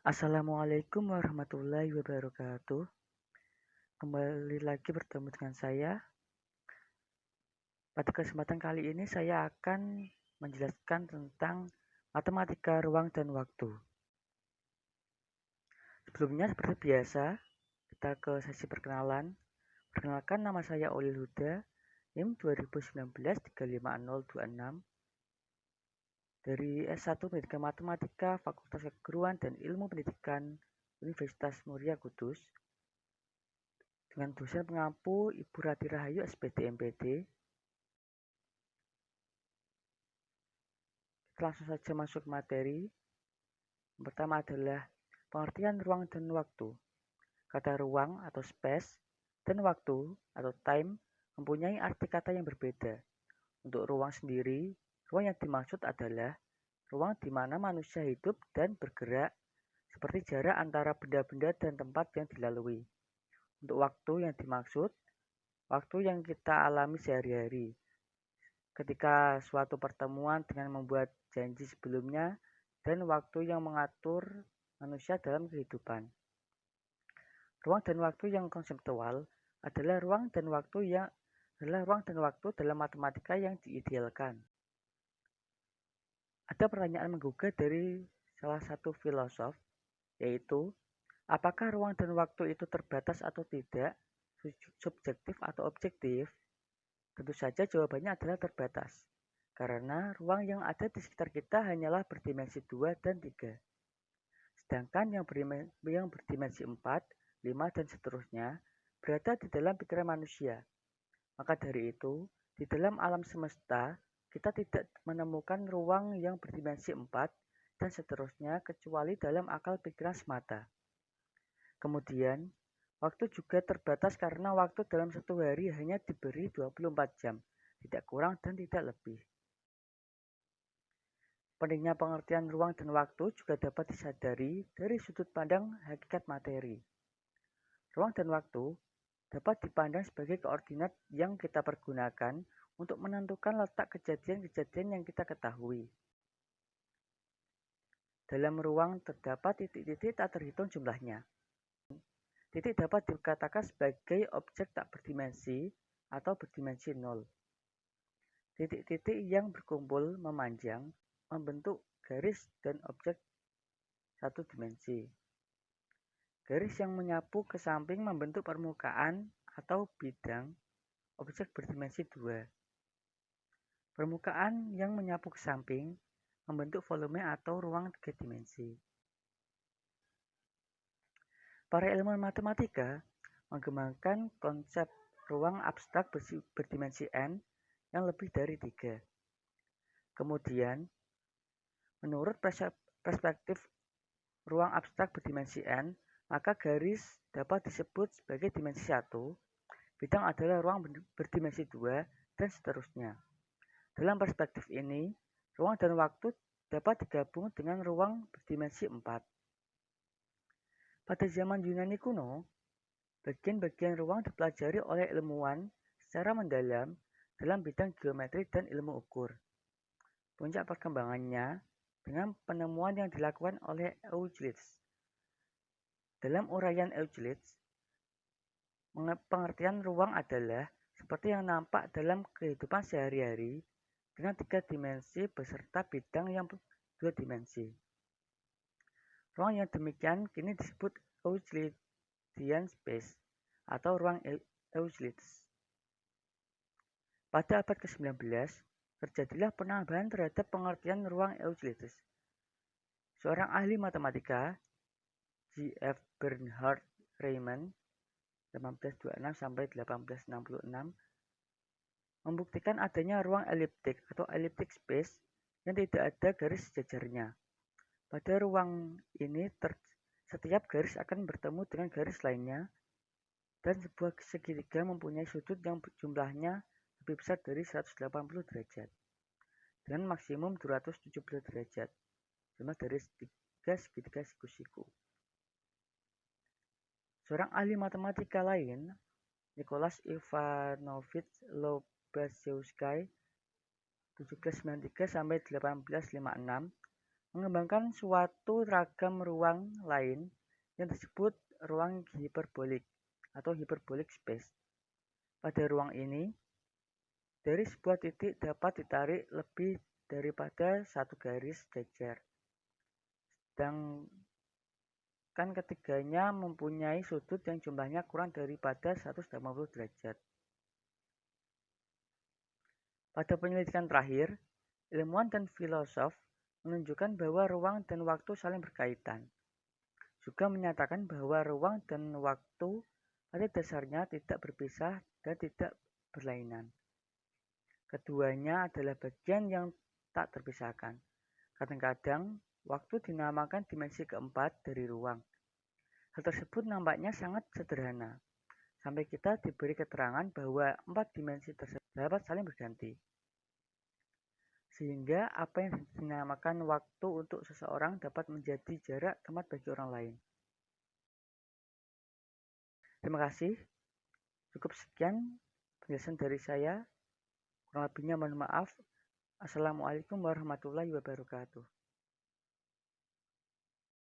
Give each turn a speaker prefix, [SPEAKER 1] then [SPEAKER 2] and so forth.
[SPEAKER 1] Assalamualaikum warahmatullahi wabarakatuh. Kembali lagi bertemu dengan saya. Pada kesempatan kali ini saya akan menjelaskan tentang matematika ruang dan waktu. Sebelumnya seperti biasa, kita ke sesi perkenalan. Perkenalkan, nama saya Olil Huda, NIM 2019 356026 dari S1 Pendidikan Matematika Fakultas Keguruan dan Ilmu Pendidikan Universitas Muria Kudus dengan dosen pengampu Ibu Rati Rahayu SPD MPD. Langsung saja masuk ke materi. Yang pertama adalah pengertian ruang dan waktu. Kata ruang atau space dan waktu atau time mempunyai arti kata yang berbeda. Untuk ruang sendiri, ruang yang dimaksud adalah ruang di mana manusia hidup dan bergerak, seperti jarak antara benda-benda dan tempat yang dilalui. Untuk waktu yang dimaksud, waktu yang kita alami sehari-hari. Ketika suatu pertemuan dengan membuat janji sebelumnya dan waktu yang mengatur manusia dalam kehidupan. Ruang dan waktu yang konseptual adalah ruang dan waktu dalam matematika yang diidealkan. Ada pertanyaan menggugah dari salah satu filosof, yaitu apakah ruang dan waktu itu terbatas atau tidak, subjektif atau objektif? Tentu saja jawabannya adalah terbatas, karena ruang yang ada di sekitar kita hanyalah berdimensi 2 dan 3. Sedangkan yang berdimensi 4, 5, dan seterusnya berada di dalam pikiran manusia. Maka dari itu, di dalam alam semesta, kita tidak menemukan ruang yang berdimensi 4 dan seterusnya kecuali dalam akal pikiran semata. Kemudian, waktu juga terbatas karena waktu dalam satu hari hanya diberi 24 jam, tidak kurang dan tidak lebih. Pentingnya pengertian ruang dan waktu juga dapat disadari dari sudut pandang hakikat materi. Ruang dan waktu dapat dipandang sebagai koordinat yang kita pergunakan untuk menentukan letak kejadian-kejadian yang kita ketahui. Dalam ruang terdapat titik-titik tak terhitung jumlahnya. Titik dapat dikatakan sebagai objek tak berdimensi atau berdimensi nol. Titik-titik yang berkumpul memanjang membentuk garis dan objek satu dimensi. Garis yang menyapu ke samping membentuk permukaan atau bidang objek berdimensi 2. Permukaan yang menyapu ke samping membentuk volume atau ruang 3 dimensi. Para ilmuwan matematika mengembangkan konsep ruang abstrak berdimensi n yang lebih dari 3. Kemudian, menurut perspektif ruang abstrak berdimensi n, maka garis dapat disebut sebagai dimensi 1, bidang adalah ruang berdimensi 2, dan seterusnya. Dalam perspektif ini, ruang dan waktu dapat digabung dengan ruang berdimensi 4. Pada zaman Yunani kuno, bagian-bagian ruang dipelajari oleh ilmuwan secara mendalam dalam bidang geometri dan ilmu ukur. Puncak perkembangannya dengan penemuan yang dilakukan oleh Euclides. Dalam uraian Euclides, pengertian ruang adalah seperti yang nampak dalam kehidupan sehari-hari dengan 3 dimensi beserta bidang yang 2 dimensi. Ruang yang demikian kini disebut Euclidean space atau ruang Euclides. Pada abad ke-19, terjadilah penambahan terhadap pengertian ruang Euclides. Seorang ahli matematika, J.F. Bernhard Riemann 1826-1866, membuktikan adanya ruang eliptik atau elliptic space yang tidak ada garis sejajarnya. Pada ruang ini, setiap garis akan bertemu dengan garis lainnya, dan sebuah segitiga mempunyai sudut yang jumlahnya lebih besar dari 180 derajat, dengan maksimum 270 derajat, sama dari 3 segitiga siku-siku. Seorang ahli matematika lain, Nicholas Ivanovich Lobachevsky 1793-1856, mengembangkan suatu ragam ruang lain yang disebut ruang hiperbolik atau hyperbolic space. Pada ruang ini, dari sebuah titik dapat ditarik lebih daripada satu garis jajar, sedangkan ketiganya mempunyai sudut yang jumlahnya kurang daripada 180 derajat. Pada penyelidikan terakhir, ilmuwan dan filosof menunjukkan bahwa ruang dan waktu saling berkaitan. Juga menyatakan bahwa ruang dan waktu pada dasarnya tidak berpisah dan tidak berlainan. Keduanya adalah bagian yang tak terpisahkan. Kadang-kadang, waktu dinamakan dimensi keempat dari ruang. Hal tersebut nampaknya sangat sederhana, sampai kita diberi keterangan bahwa 4 dimensi tersebut dapat saling berganti. Sehingga apa yang dinamakan waktu untuk seseorang dapat menjadi jarak tempat bagi orang lain. Terima kasih. Cukup sekian penjelasan dari saya. Kurang lebihnya mohon maaf. Assalamualaikum warahmatullahi wabarakatuh.